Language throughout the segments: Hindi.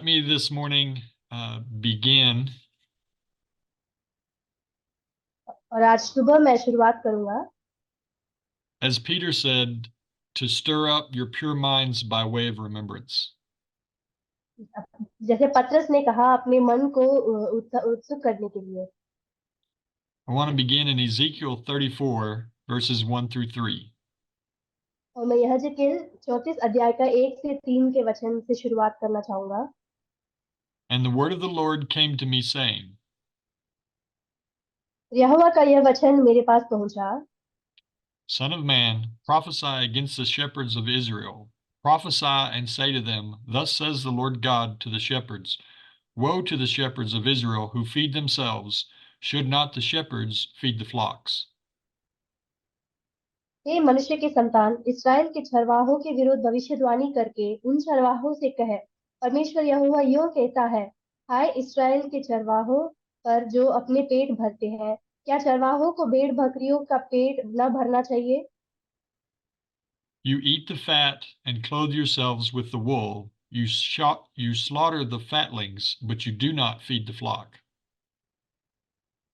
let me this morning begin और आज सुबह मैं शुरुआत करूंगा as Peter said, to stir up your pure minds by way of remembrance. जैसे पतरस ने कहा अपने मन को उत्सुक करने के लिए। I want to begin in Ezekiel 34, verses 1 through 3. और मैं यहेजकेल 34 अध्याय का 1 से 3 के वचन से शुरुआत करना चाहूंगा। And the word of the Lord came to me, saying, यहोवा का यह वचन मेरे पास पहुंचा। Son of man, prophesy against the shepherds of Israel. Prophesy and say to them, Thus says the Lord God to the shepherds, Woe to the shepherds of Israel who feed themselves. Should not the shepherds feed the flocks? हे मनुष्य के संतान, इस्राएल के चरवाहों के विरुद्ध भविष्यवाणी करके उन चरवाहों से कह, परमेश्वर यहोवा यूं कहता है, हाय इस्राएल के चरवाहों पर जो अपने पेट भरते हैं, क्या चरवाहों को भेड़ बकरियों का पेट न भरना चाहिए? You eat the fat and clothe yourselves with the wool. You slaughter the fatlings, but you do not feed the flock.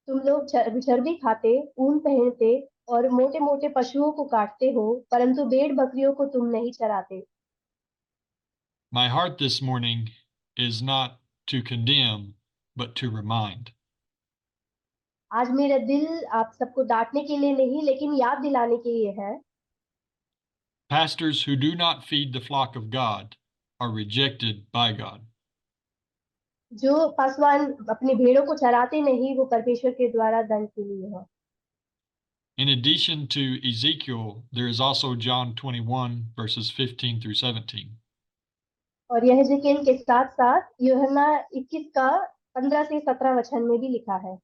तुम लोग चर्बी खाते, ऊन पहनते और मोटे मोटे पशुओं को काटते हो, परंतु भेड़ बकरियों को तुम नहीं चराते। My heart this morning is not to condemn, but to remind. आज मेरा दिल आप सबको डांटने के लिए नहीं, लेकिन याद दिलाने के लिए है। Pastors who do not feed the flock of God are rejected by God. जो पासवान अपनी भेड़ों को चराते नहीं, वो परमेश्वर के द्वारा दंड के लिए है। In addition to Ezekiel, there is also John 21, verses 15 through 17. और यह यहेजकेल के साथ साथ यूहन्ना 21 का 15 से 17 वचन में भी लिखा है।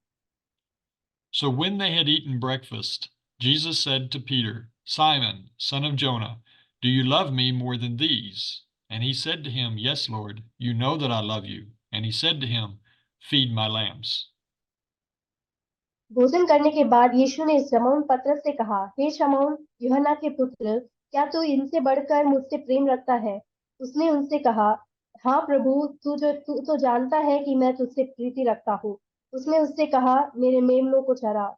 So when they had eaten breakfast, Jesus said to Peter, Simon, son of Jonah, do you love me more than these? And he said to him, Yes, Lord, you know that I love you. And he said to him, Feed my lambs. भोजन करने के बाद यीशु ने शमौन पतरस से कहा, हे शमौन यूहन्ना के पुत्र, क्या तू इनसे बढ़कर मुझसे प्रेम रखता है? उसने उनसे कहा, हाँ प्रभु, तू तो जानता है कि मैं तुझसे प्रीति रखता हूँ। उसने उससे कहा, मेरे मेमनों को चरा।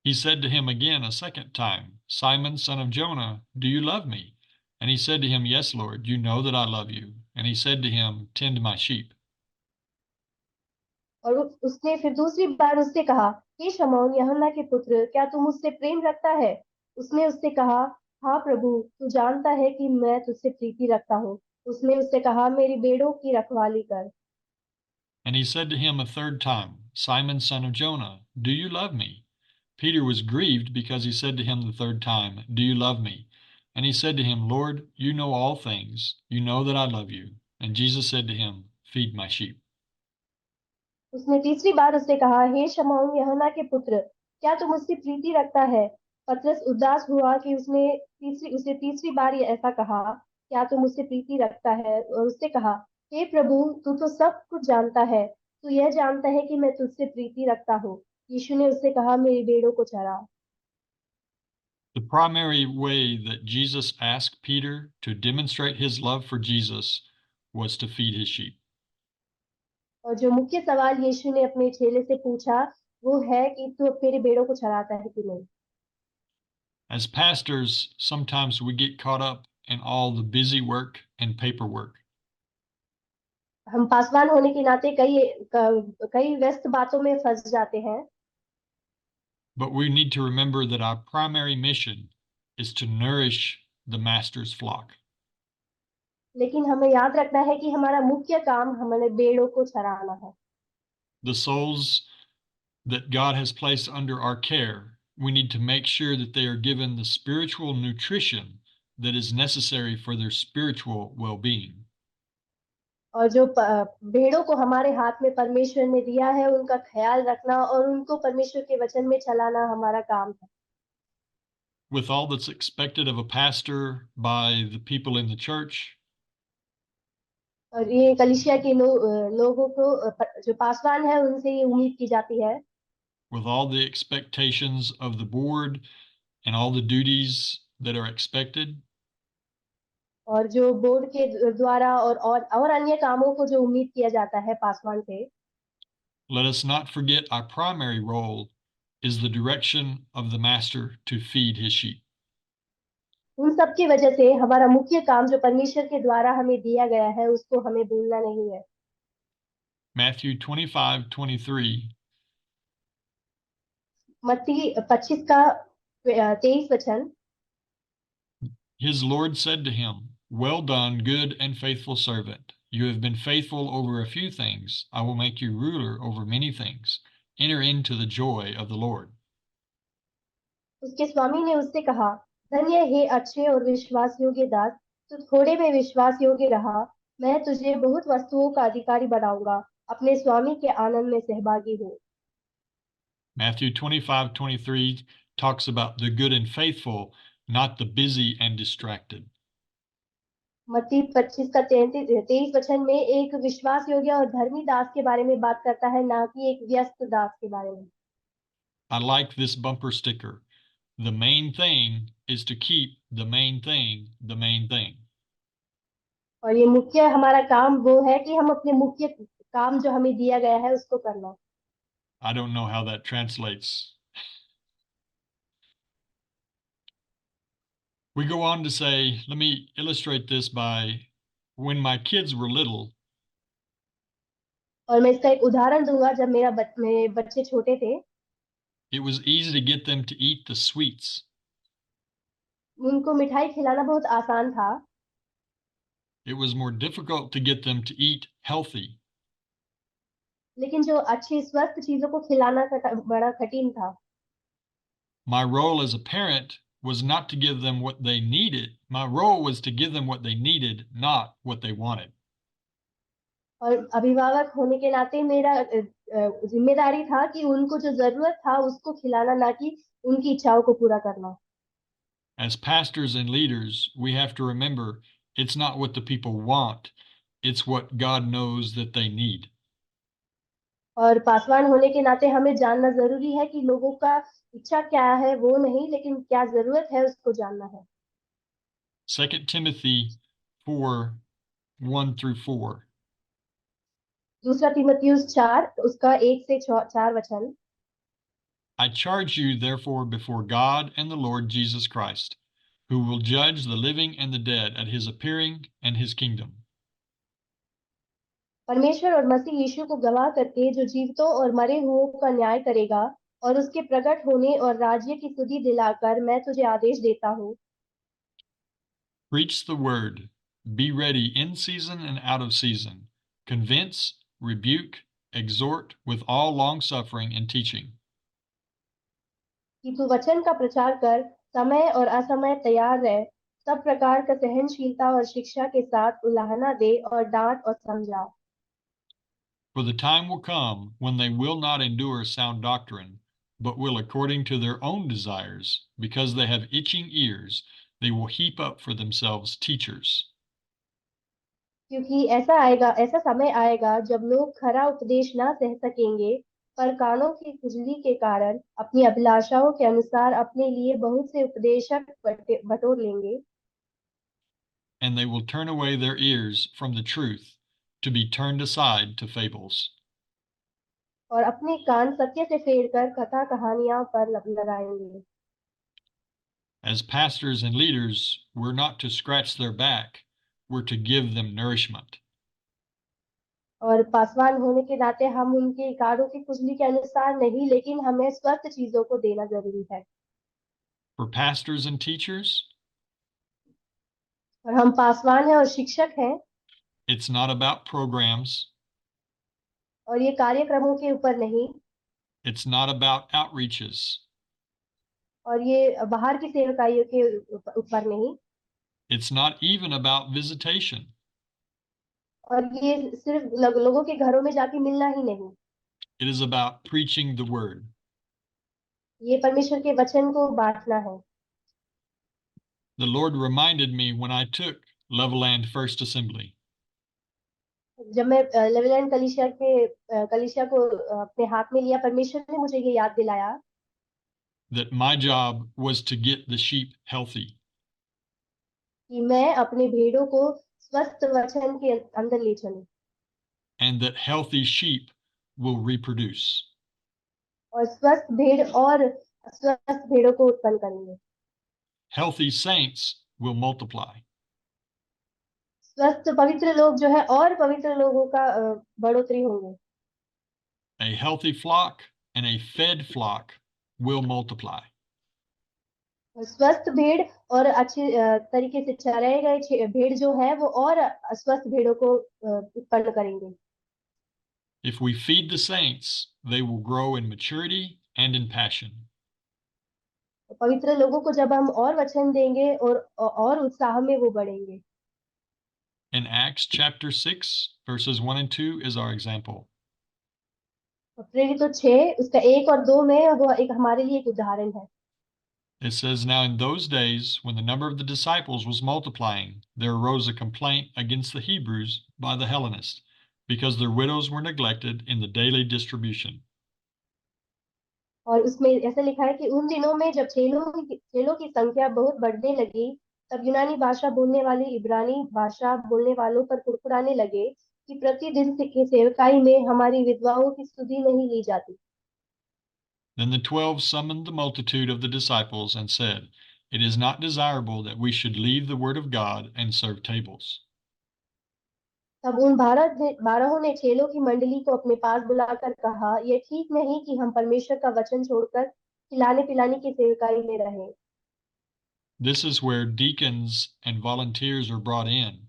He said to him again a second time, Simon, son of Jonah, do you love me? And he said to him, Yes, Lord, you know that I love you. And he said to him, Tend my sheep. और उसने फिर दूसरी बार उससे कहा, हे शमौन यूहन्ना के पुत्र, क्या तू मुझसे प्रेम रखता है? उसने उससे कहा, हाँ प्रभु, तू जानता है कि मैं तुझसे प्रीति रखता हूँ। उसने उससे कहा, मेरी भेड़ों की रखवाली कर। And he said to him a third time, Simon, son of Jonah, do you love me? Peter was grieved because he said to him the third time, Do you love me? And he said to him, Lord, you know all things. You know that I love you. And Jesus said to him, Feed my sheep. उसने तीसरी बार उससे कहा, हे शमौन यूहन्ना के पुत्र, क्या तू मुझसे प्रीति रखता है? पतरस उदास हुआ कि उसे तीसरी बार ये ऐसा कहा, क्या तू मुझसे प्रीति रखता है? और उससे कहा, हे प्रभु, तू तो सब कुछ जानता है, तू यह जानता है कि मैं तुझसे प्रीति रखता हूँ। यीशु ने उससे कहा, मेरी भेड़ों को चरा। The primary way that Jesus asked Peter to demonstrate his love for Jesus was to feed his sheep. और जो मुख्य सवाल यीशु ने अपने चेले से पूछा, वो है कि तू मेरी भेड़ों को चराता है कि नहीं? As pastors, sometimes we get caught up in all the busy work and paperwork. हम पासवान होने के नाते कई व्यस्त बातों में फंस जाते हैं। But we need to remember that our primary mission is to nourish the master's flock. लेकिन हमें याद रखना है कि हमारा मुख्य काम हमारे भेड़ों को चराना है। The souls that God has placed under our care, we need to make sure that they are given the spiritual nutrition that is necessary for their spiritual well-being. और जो भेड़ों को हमारे हाथ में परमेश्वर ने दिया है, उनका ख्याल रखना और उनको परमेश्वर के वचन में चलाना हमारा काम है। With all that's expected of a pastor by the people in the church, और ये कलीसिया के लोगों को जो पासवान है उनसे ये उम्मीद की जाती है। with all the expectations of the board and all the duties that are expected, और जो बोर्ड के द्वारा और अन्य कामों को जो उम्मीद किया जाता है पासवान से, Let us not forget our primary role is the direction of the master to feed his sheep. उन सब की वजह से हमारा मुख्य काम जो परमेश्वर के द्वारा हमें दिया गया है उसको हमें भूलना नहीं है। Matthew 25:23. मत्ती 25 का 23 वचन। His Lord said to him, "Well done, good and faithful servant. You have been faithful over a few things. I will make you ruler over many things. Enter into the joy of the Lord." उसके स्वामी ने उससे कहा, धन्य हे अच्छे और विश्वास योग्य दास, तू थोड़े में विश्वास योग्य रहा, मैं तुझे बहुत वस्तुओं का अधिकारी बनाऊंगा, अपने स्वामी के आनंद में सहभागी हो। Matthew 25:23 talks about the good and faithful, not the busy and distracted. मत्ती 25 का 23 वचन में एक विश्वास योग्य और धर्मी दास के बारे में बात करता है, ना कि एक व्यस्त दास के बारे में। I like this bumper sticker. The main thing is to keep the main thing the main thing. और ये मुख्य हमारा काम वो है कि हम अपने मुख्य काम जो हमें दिया गया है उसको करना। I don't know how that translates. We go on to say, let me illustrate this by when my kids were little, और मैं इसका एक उदाहरण दूंगा। जब मेरे बच्चे छोटे थे, it was easy to get them to eat the sweets. उनको मिठाई खिलाना बहुत आसान था, It was more difficult to get them to eat healthy. लेकिन जो अच्छी स्वस्थ चीजों को खिलाना बड़ा कठिन था। My role as a parent was not to give them what they needed. My role was to give them what they needed, not what they wanted. और अभिभावक होने के नाते मेरा जिम्मेदारी था कि उनको जो जरूरत था उसको खिलाना, ना कि उनकी इच्छाओं को पूरा करना। As pastors and leaders, we have to remember it's not what the people want, it's what God knows that they need. और पासवान होने के नाते हमें जानना जरूरी है कि लोगों का इच्छा क्या है वो नहीं, लेकिन क्या जरूरत है उसको जानना है। 2 Timothy 4:1-4. दूसरा तीमुथियुस 4 उसका 1 से 4 वचन। I charge you, therefore, before God and the Lord Jesus Christ, who will judge the living and the dead at his appearing and his kingdom. परमेश्वर और मसीह यीशु को गवाह करके जो जीवितों और मरे हुओं का न्याय करेगा, और उसके प्रकट होने और राज्य की सुधि दिलाकर मैं तुझे आदेश देता हूँ। Preach the word. Be ready in season and out of season. Convince, rebuke, exhort with all long suffering and teaching. कि तू वचन का प्रचार कर, समय और असमय तैयार रह, सब प्रकार का सहनशीलता और शिक्षा के साथ उलाहना दे और डांट और समझा। For the time will come when they will not endure sound doctrine, but will, according to their own desires, because they have itching ears, they will heap up for themselves teachers. क्योंकि ऐसा समय आएगा जब लोग खरा उपदेश ना सह सकेंगे, पर कानों की खुजली के कारण अपनी अभिलाषाओं के अनुसार अपने लिए बहुत से उपदेशक बटोर लेंगे, And they will turn away their ears from the truth to be turned aside to fables. और अपने कान सत्य से फेरकर कथा कहानियां पर लगाएंगे। As pastors and leaders, we're not to scratch their back, we're to give them nourishment. और पासवान होने के नाते हम उनके कानों की खुजली के अनुसार नहीं, लेकिन हमें स्वस्थ चीजों को देना जरूरी है। For pastors and teachers, और हम पासवान हैं और शिक्षक हैं, it's not about programs, और ये कार्यक्रमों के ऊपर नहीं, it's not about outreaches, और ये बाहर की सेवकाइयों के ऊपर नहीं, it's not even about visitation. और ये सिर्फ लोगों के घरों में जाके मिलना ही नहीं। It is about preaching the word. ये परमेश्वर के वचन को बांटना है। The Lord reminded me when I took Levelland First Assembly जब मैं लेवलैंड कलीसिया को अपने हाथ में लिया, परमेश्वर ने मुझे ये याद दिलाया that my job was to get the sheep healthy. कि मैं अपने भेड़ों को स्वस्थ वचन के अंदर ले चलूं, and that healthy sheep will reproduce. और स्वस्थ भेड़ और स्वस्थ भेड़ों को उत्पन्न करेंगे। Healthy saints will multiply. स्वस्थ पवित्र लोग जो है और पवित्र लोगों का बढ़ोतरी होंगे। A healthy flock and a fed flock will multiply. और स्वस्थ भेड़ और अच्छी तरीके से चराए गए भेड़ जो है वो और अस्वस्थ भेड़ों को उत्पन्न करेंगे। If we feed the saints, they will grow in maturity and in passion. पवित्र लोगों को जब हम और वचन देंगे और उत्साह में वो बढ़ेंगे। In Acts chapter 6, verses 1 and 2 is our example. प्रेरित तो 6 उसका 1 और 2 में वो एक हमारे लिए एक उदाहरण है। It says, Now in those days, when the number of the disciples was multiplying, there arose a complaint against the Hebrews by the Hellenists, because their widows were neglected in the daily distribution. और उसमें ऐसा लिखा है कि उन दिनों में जब चेलों की संख्या बहुत बढ़ने लगी, तब यूनानी भाषा बोलने वाले इब्रानी भाषा बोलने वालों पर कुड़कुड़ाने लगे कि प्रतिदिन की सेवकाई में हमारी विधवाओं की सुधि नहीं ली जाती। Then the 12 summoned the multitude of the disciples and said, It is not desirable that we should leave the word of God and serve tables. तब उन 12 ने चेलों की मंडली को अपने पास बुलाकर कहा, यह ठीक नहीं कि हम परमेश्वर का वचन छोड़कर खिलाने पिलाने की सेवकाई में रहें। This is where deacons and volunteers are brought in.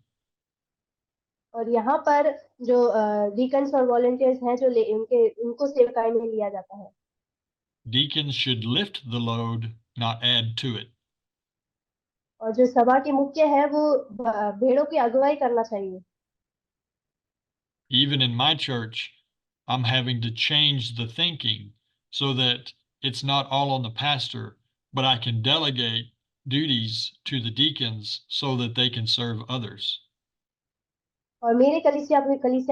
और यहाँ पर जो डीकन्स और वॉलंटियर्स हैं जो उनको सेवकाई में लिया जाता है। Deacons should lift the load, not add to it. और जो सभा के मुख्य है वो भेड़ों की अगुवाई करना चाहिए। Even in my church, I'm having to change the thinking so that it's not all on the pastor, but I can delegate duties to the deacons so that they can serve others. और मेरे कलीसिया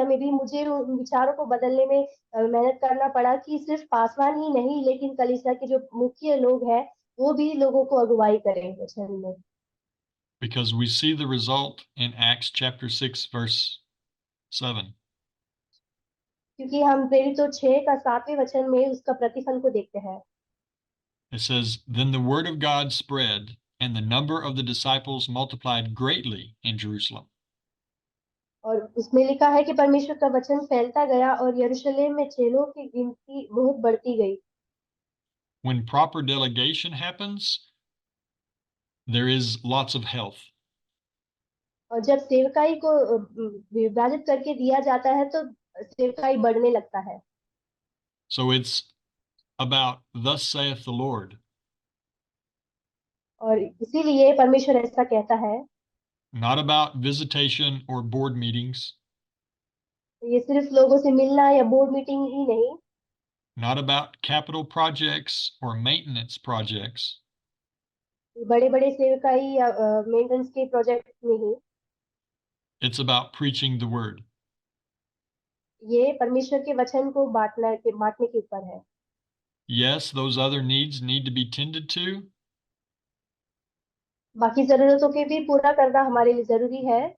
में भी मुझे उन विचारों को बदलने में मेहनत करना पड़ा कि सिर्फ पासवान ही नहीं लेकिन कलीसिया के जो मुख्य लोग हैं वो भी लोगों को अगुवाई करें वचन में। Because we see the result in Acts chapter 6, verse 7. क्योंकि हम प्रेरितों 6 का 7वें वचन में उसका प्रतिफल को देखते हैं। It says, Then the word of God spread, and the number of the disciples multiplied greatly in Jerusalem. और उसमें लिखा है कि परमेश्वर का वचन फैलता गया और यरूशलेम में चेलों की गिनती बहुत बढ़ती गई। When proper delegation happens, there is lots of health. और जब सेवकाई को विभाजित करके दिया जाता है तो सेवकाई बढ़ने लगता है। So it's about, Thus saith the Lord. और इसीलिए परमेश्वर ऐसा कहता है। Not about visitation or board meetings. ये सिर्फ लोगों से मिलना या बोर्ड मीटिंग ही नहीं। Not about capital projects or maintenance projects. बड़े बड़े सेवकाई या मेंटेनेंस के प्रोजेक्ट में ही। It's about preaching the word. ये परमेश्वर के वचन को बांटने के ऊपर है। Yes, those other needs need to be tended to, बाकी जरूरतों के भी पूरा करना हमारे लिए जरूरी है।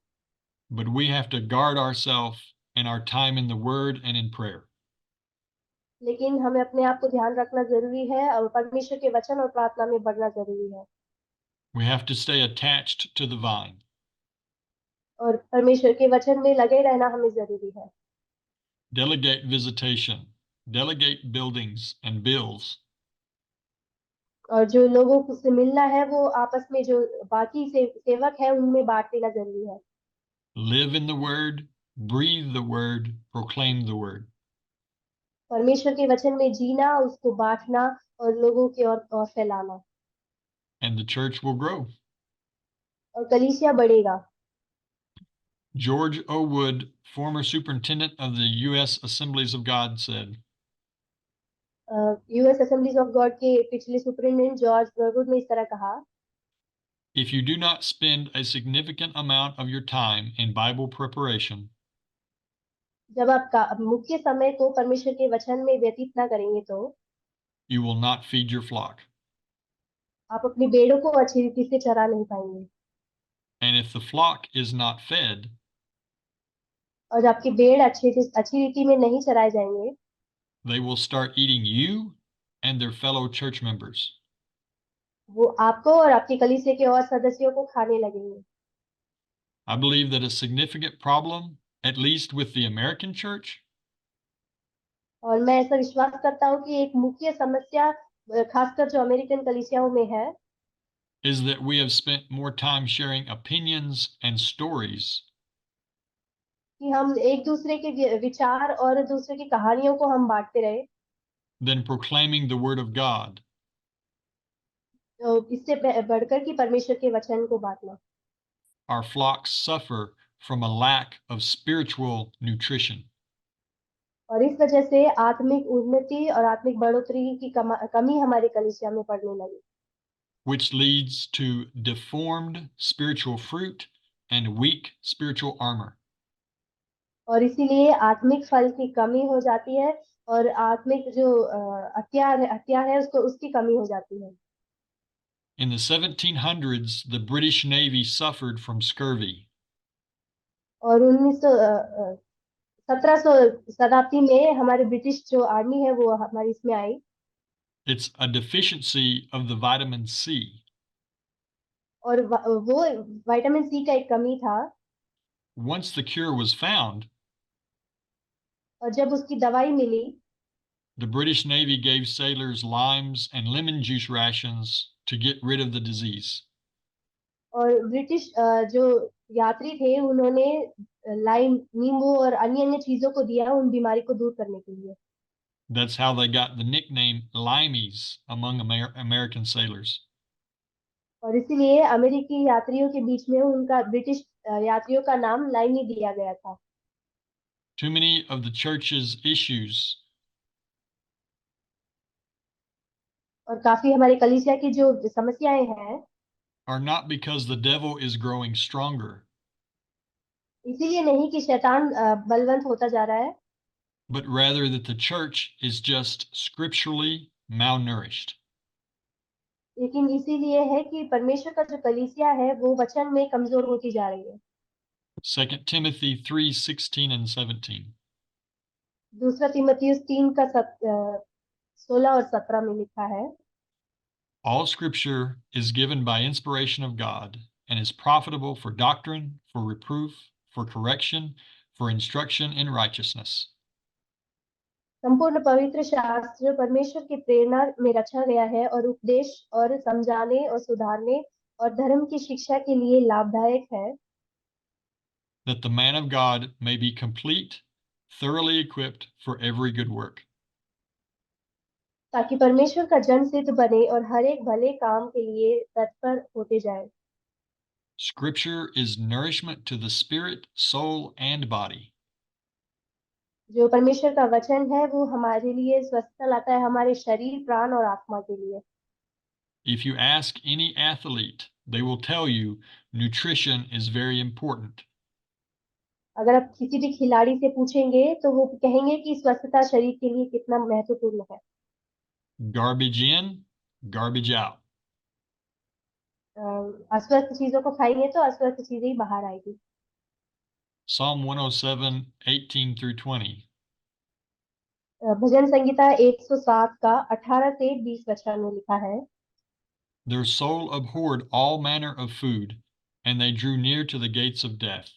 but we have to guard ourselves and our time in the word and in prayer. लेकिन हमें अपने आप को ध्यान रखना जरूरी है और परमेश्वर के वचन और प्रार्थना में बढ़ना जरूरी है। We have to stay attached to the vine. और परमेश्वर के वचन में लगे रहना हमें जरूरी है। Delegate visitation, delegate buildings and bills. और जो लोगों से मिलना है वो आपस में जो बाकी सेवक है उनमें बांट देना जरूरी है। Live in the word, breathe the word, proclaim the word. परमेश्वर के वचन में जीना, उसको बांटना और लोगों के और फैलाना। And the church will grow. और कलीसिया बढ़ेगा। George O. Wood, former superintendent of the U.S. Assemblies of God, said, US assemblies of God के पिछले सुपरिटेंडेंट जॉर्ज वुड ने इस तरह कहा, If you do not spend a significant amount of your time in Bible preparation, जब आप मुख्य समय को परमेश्वर के वचन में व्यतीत ना करेंगे तो you will not feed your flock. आप अपनी भेड़ों को अच्छी रीति से चरा नहीं पाएंगे। And if the flock is not fed, और आपकी भेड़ अच्छी रीति में नहीं चराए जाएंगे, they will start eating you and their fellow church members. वो आपको और आपकी कलीसिया के और सदस्यों को खाने लगेंगे। I believe that a significant problem, at least with the American church, और मैं ऐसा विश्वास करता हूँ कि एक मुख्य समस्या खासकर जो अमेरिकन कलीसियाओं में है, is that we have spent more time sharing opinions and stories कि हम एक दूसरे के विचार और दूसरे की कहानियों को हम बांटते रहे, than proclaiming the word of God. तो इससे बढ़कर कि परमेश्वर के वचन को बांटना। Our flocks suffer from a lack of spiritual nutrition, और इस वजह से आत्मिक उन्नति और आत्मिक बढ़ोतरी की कमी हमारी कलीसिया में पड़ने लगी, which leads to deformed spiritual fruit and weak spiritual armor. और इसीलिए आत्मिक फल की कमी हो जाती है और आत्मिक जो हत्या है उसको उसकी कमी हो जाती है। In the 1700s, the British Navy suffered from scurvy. और 1700 शताब्दी में हमारे ब्रिटिश जो आर्मी है वो हमारी इसमें आई, It's a deficiency of the vitamin C. और वो विटामिन सी का एक कमी था। Once the cure was found, और जब उसकी दवाई मिली, the British Navy gave sailors limes and lemon juice rations to get rid of the disease. और ब्रिटिश जो यात्री थे उन्होंने लाइम, नींबू और अन्य अन्य चीजों को दिया उन बीमारी को दूर करने के लिए। That's how they got the nickname limeys among American sailors. और इसीलिए अमेरिकी यात्रियों के बीच में उनका ब्रिटिश यात्रियों का नाम लाइमी दिया गया था। Too many of the church's issues और काफी हमारे कलीसिया की जो समस्याएं हैं, are not because the devil is growing stronger, इसीलिए नहीं कि शैतान बलवंत होता जा रहा है, but rather that the church is just scripturally malnourished. लेकिन इसीलिए है कि परमेश्वर का जो कलीसिया है वो वचन में कमजोर होती जा रही है। 2 Timothy 3:16 and 17. दूसरा तीमुथियुस 3 का 16 और 17 में लिखा है, All scripture is given by inspiration of God and is profitable for doctrine, for reproof, for correction, for instruction in righteousness. संपूर्ण पवित्र शास्त्र परमेश्वर की प्रेरणा में रचा गया है और उपदेश और समझाने और सुधारने और धर्म की शिक्षा के लिए लाभदायक है, That the man of God may be complete, thoroughly equipped for every good work. ताकि परमेश्वर का जन सिद्ध बने और हर एक भले काम के लिए तत्पर होते जाए। Scripture is nourishment to the spirit, soul, and body. जो परमेश्वर का वचन है वो हमारे लिए स्वस्थता लाता है, हमारे शरीर, प्राण और आत्मा के लिए। If you ask any athlete, they will tell you nutrition is very important. अगर आप किसी भी खिलाड़ी से पूछेंगे तो वो कहेंगे कि स्वस्थता शरीर के लिए कितना महत्वपूर्ण है। Garbage in, garbage out. अस्वस्थ चीजों को खाएंगे तो अस्वस्थ चीजें ही बाहर आएगी। Psalm 107:18 through 20. भजन संगीता 107 का 18 से 20 वचन में लिखा है, Their soul abhorred all manner of food, and they drew near to the gates of death.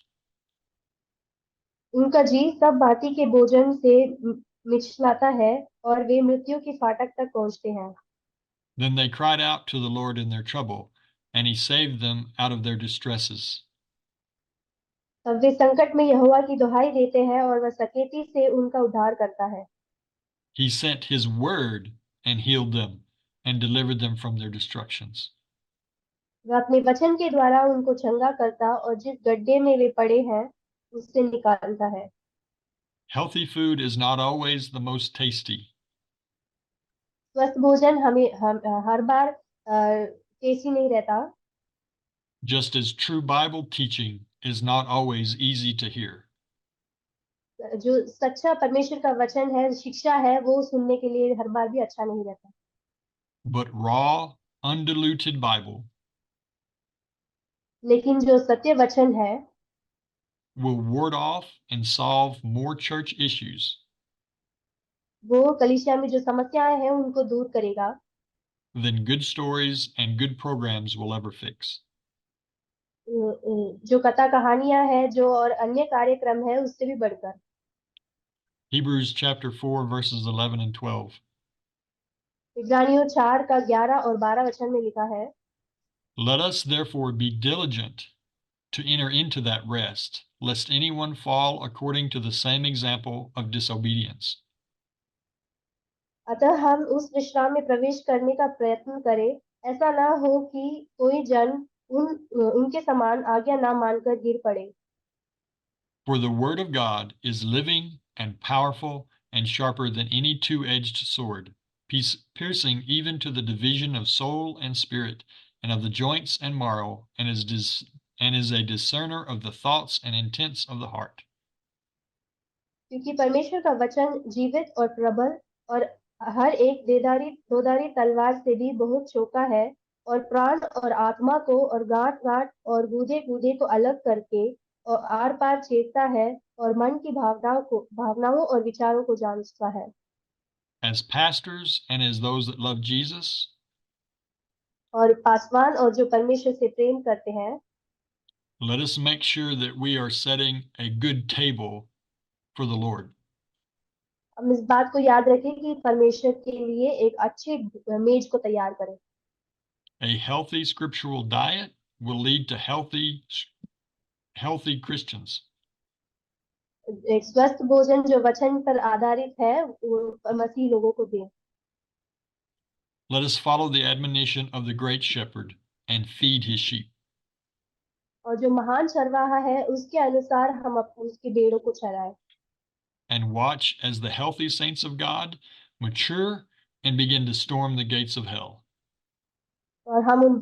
उनका जी सब भांति के भोजन से मिचलाता है और वे मृत्यु की फाटक तक पहुंचते हैं। Then they cried out to the Lord in their trouble, and he saved them out of their distresses. तब वे संकट में यहोवा की दुहाई देते हैं और वह सकेती से उनका उद्धार करता है। He sent his word and healed them and delivered them from their destructions. वह अपने वचन के द्वारा उनको चंगा करता और जिस गड्ढे में वे पड़े हैं उससे निकालता है। Healthy food is not always the most tasty. स्वस्थ भोजन हर बार टेस्टी नहीं रहता, Just as true Bible teaching is not always easy to hear. जो सच्चा परमेश्वर का वचन है, शिक्षा है, वो सुनने के लिए हर बार भी अच्छा नहीं रहता। But raw, undiluted Bible लेकिन जो सत्य वचन है will ward off and solve more church issues वो कलीसिया में जो समस्याएं हैं उनको दूर करेगा, than good stories and good programs will ever fix. जो कथा कहानियां हैं जो और अन्य कार्यक्रम है उससे भी बढ़कर। Hebrews chapter 4 verses 11 and 12. इब्रानियों 4 का 11 और 12 वचन में लिखा है, Let us therefore be diligent to enter into that rest, lest anyone fall according to the same example of disobedience. अतः हम उस विश्राम में प्रवेश करने का प्रयत्न करें, ऐसा ना हो कि कोई जन उनके समान आज्ञा ना मानकर गिर पड़े। For the word of God is living and powerful and sharper than any two-edged sword, piercing even to the division of soul and spirit, and of the joints and marrow, and is a discerner of the thoughts and intents of the heart. क्योंकि परमेश्वर का वचन जीवित और प्रबल और हर एक दोधारी तलवार से भी बहुत चौका है और प्राण और आत्मा को और गांठ गांठ और गूदे गूदे को अलग करके और आर पार छेदता है और मन की भावनाओं और विचारों को जानता है। As pastors and as those that love Jesus, और पासवान और जो परमेश्वर से प्रेम करते हैं, let us make sure that we are setting a good table for the Lord. हम इस बात को याद रखें कि परमेश्वर के लिए एक अच्छे मेज को तैयार करें। A healthy scriptural diet will lead to healthy Christians. एक स्वस्थ भोजन जो वचन पर आधारित है वो मसीह लोगों को दे। Let us follow the admonition of the great shepherd and feed his sheep. और जो महान चरवाहा है उसके अनुसार हम उसकी भेड़ों को चराएं And watch as the healthy saints of God mature and begin to storm the gates of hell. और हम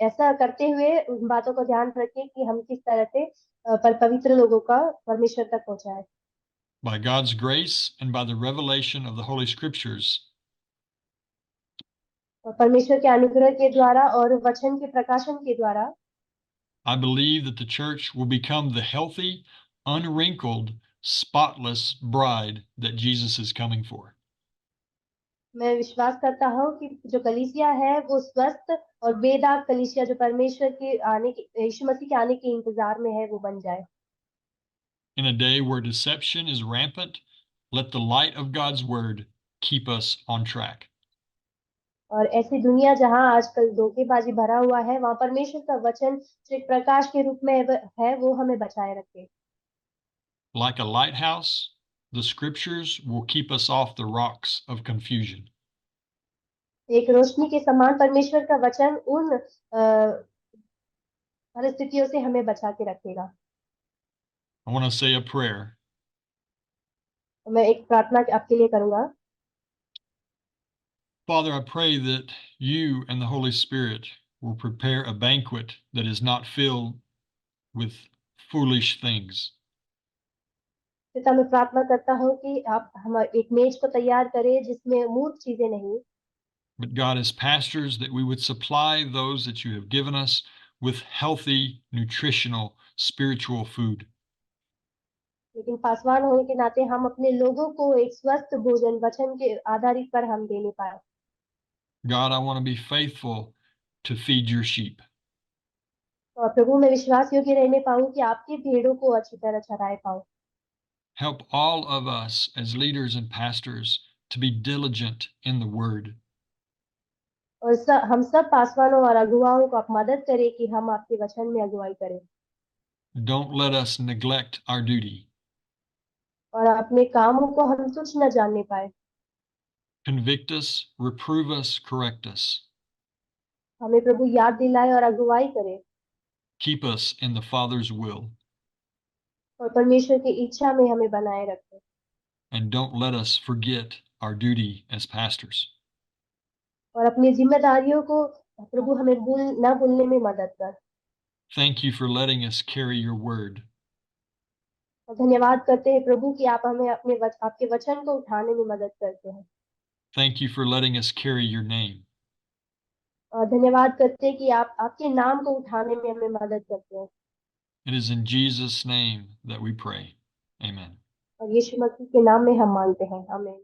ऐसा करते हुए उन बातों को ध्यान रखें कि हम किस तरह से पर पवित्र लोगों का परमेश्वर तक पहुंचाए। By God's grace and by the revelation of the Holy Scriptures, और परमेश्वर के अनुग्रह के द्वारा और वचन के प्रकाशन के द्वारा I believe that the church will become the healthy, unwrinkled, spotless bride that Jesus is coming for. मैं विश्वास करता हूँ कि जो कलीसिया है वो स्वस्थ और बेदाग कलीसिया जो परमेश्वर के आने के यीशु मसीह के आने के इंतजार में है वो बन जाए। In a day where deception is rampant, let the light of God's word keep us on track. और ऐसी दुनिया जहां आजकल धोखेबाजी भरा हुआ है वहां परमेश्वर का वचन जो एक प्रकाश के रूप में है वो हमें बचाए रखे। Like a lighthouse, the scriptures will keep us off the rocks of confusion. एक रोशनी के समान परमेश्वर का वचन उन परिस्थितियों से हमें बचा के रखेगा। I want to say a prayer. मैं एक प्रार्थना आपके लिए करूंगा। Father, I pray that you and the Holy Spirit will prepare a banquet that is not filled with foolish things. पिता मैं प्रार्थना करता हूँ कि आप हम एक मेज को तैयार करें जिसमें मूर्ख चीजें नहीं, But God, as pastors, that we would supply those that you have given us with healthy, nutritional, spiritual food. लेकिन पासवान होने के नाते हम अपने लोगों को एक स्वस्थ भोजन वचन के आधारित पर हम देने पाए। God, I want to be faithful to feed your sheep. और प्रभु मैं विश्वास योग्य रहने पाऊँ कि आपकी भेड़ों को अच्छी तरह चराए पाऊँ। Help all of us as leaders and pastors to be diligent in the word. और हम सब पासवानों और अगुवाओं को आप मदद करें कि हम आपके वचन में अगुवाई करें Don't let us neglect our duty. और अपने कामों को हम तुच्छ न जानने पाए। Convict us, reprove us, correct us. हमें प्रभु याद दिलाए और अगुवाई करे Keep us in the Father's will. और परमेश्वर की इच्छा में हमें बनाए रखे And don't let us forget our duty as pastors. और अपनी जिम्मेदारियों को प्रभु हमें न भूलने में मदद कर। Thank you for letting us carry your word. और धन्यवाद करते हैं प्रभु कि आप हमें आपके वचन को उठाने में मदद करते हैं Thank you for letting us carry your name. धन्यवाद करते हैं कि आप आपके नाम को उठाने में हमें मदद करते हैं। It is in Jesus' name that we pray. Amen. और यीशु मसीह के नाम में हम मांगते हैं, आमीन।